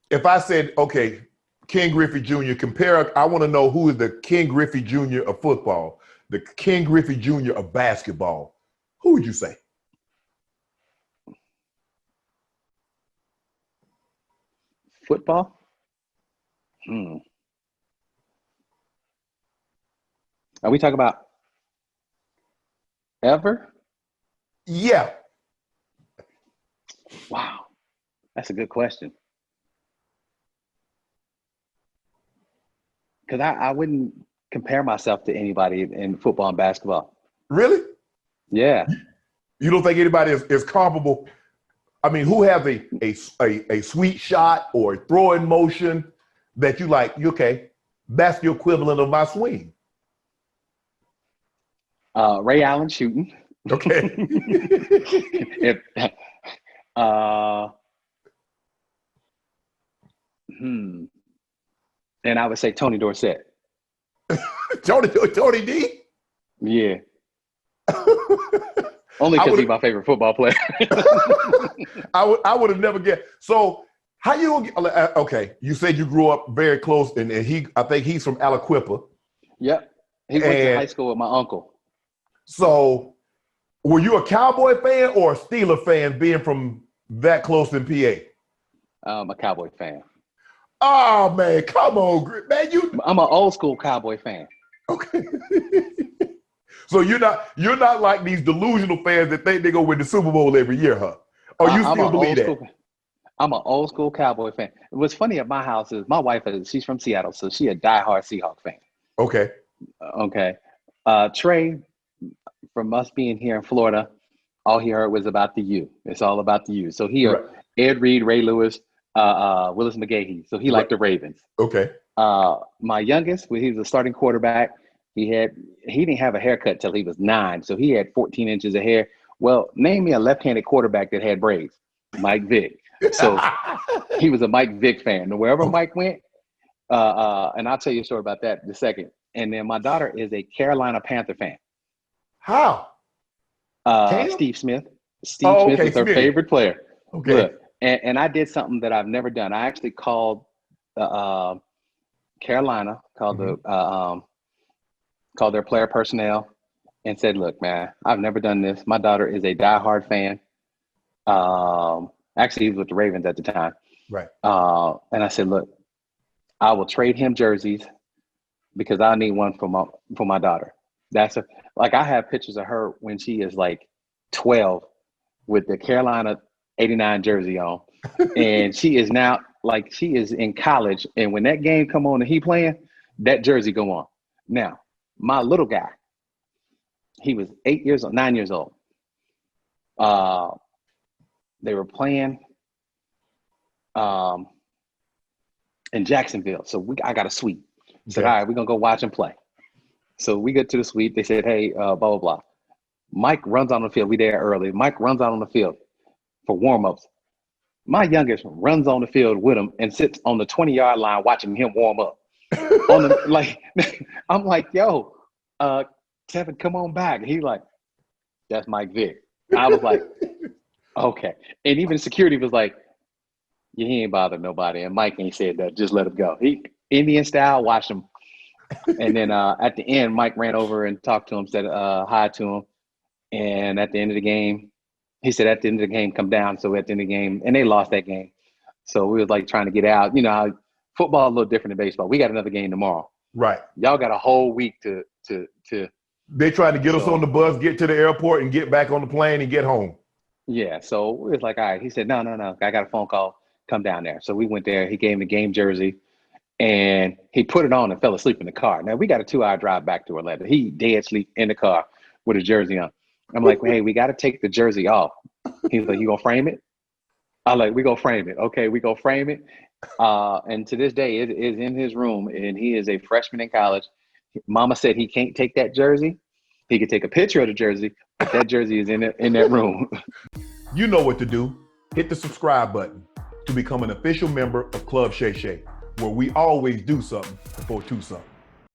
If I said, okay, Ken Griffey Jr., compare, I want to know who is the Ken Griffey Jr. of football, the Ken Griffey Jr. of basketball. Who would you say? Football? Are we talking about ever? Yeah. Wow. That's a good question. Because I wouldn't compare myself to anybody in football and basketball. Really? Yeah. You don't think anybody is comparable? I mean, who has a sweet shot or a throwing motion that you like, okay, that's the equivalent of my swing? Ray Allen shooting. Okay. if, And I would say Tony Dorsett. Tony D? Yeah. Only because he's my favorite football player. I would have never guessed. So how you okay? You said you grew up very close, and I think he's from Aliquippa. Yep. He went to high school with my uncle. So were you a Cowboy fan or a Steeler fan being from that close in PA? I'm a Cowboy fan. Oh man, come on, man! I'm an old school Cowboy fan. Okay. So you're not like these delusional fans that think they go win the Super Bowl every year, huh? Or you still believe that? I'm an old school Cowboy fan. What's funny at my house is my wife she's from Seattle, so she's a diehard Seahawks fan. Okay. Okay. Trey, from us being here in Florida, all he heard was about the U. It's all about the U. So he heard Ed Reed, Ray Lewis, Willis McGahee. So he liked the Ravens. Okay. My youngest, when he was a starting quarterback, he didn't have a haircut till he was 9. So he had 14 inches of hair. Well, name me a left-handed quarterback that had braids. Mike Vick. So he was a Mike Vick fan. And wherever Mike went, and I'll tell you a story about that in a second. And then my daughter is a Carolina Panther fan. How? Steve Smith. Smith is her favorite player. Okay. Look, and I did something that I've never done. I actually called Carolina, called their player personnel and said, look, man, I've never done this. My daughter is a diehard fan. Actually, he was with the Ravens at the time. Right. And I said, look, I will trade him jerseys because I need one for my daughter. Like I have pictures of her when she is like 12 with the Carolina 89 jersey on. And she is now like she is in college. And when that game come on and he playing, that jersey go on. Now, my little guy, he was 9 years old. They were playing in Jacksonville. So I got a suite. Said, all right, we're going to go watch him play. So we get to the suite. They said, hey, blah, blah, blah. Mike runs on the field. We there early. Mike runs out on the field for warm-ups. My youngest runs on the field with him and sits on the 20-yard line watching him warm up. I'm like, yo, Tevin, come on back. And he's like, that's Mike Vick. I was like, okay. And even security was like, yeah, he ain't bothered nobody. And Mike ain't said that. Just let him go. He Indian style, watch him. And then at the end, Mike ran over and talked to him, said hi to him. And at the end of the game, he said, at the end of the game, come down. So at the end of the game, and they lost that game. So we was like trying to get out. You know, football a little different than baseball. We got another game tomorrow. Right. Y'all got a whole week to. They trying to get us on the bus, get to the airport, and get back on the plane and get home. Yeah. So we was like, all right. He said, no. I got a phone call. Come down there. So we went there. He gave him the game jersey. And he put it on and fell asleep in the car. Now, we got a 2-hour drive back to Orlando. He dead asleep in the car with his jersey on. I'm like, hey, we got to take the jersey off. He's like, you going to frame it? I'm like, we going to frame it. Okay, we going to frame it. And to this day, it is in his room, and he is a freshman in college. Mama said he can't take that jersey. He could take a picture of the jersey, but that jersey is in that room. You know what to do. Hit the subscribe button to become an official member of Club Shay Shay, where we always do something for two something.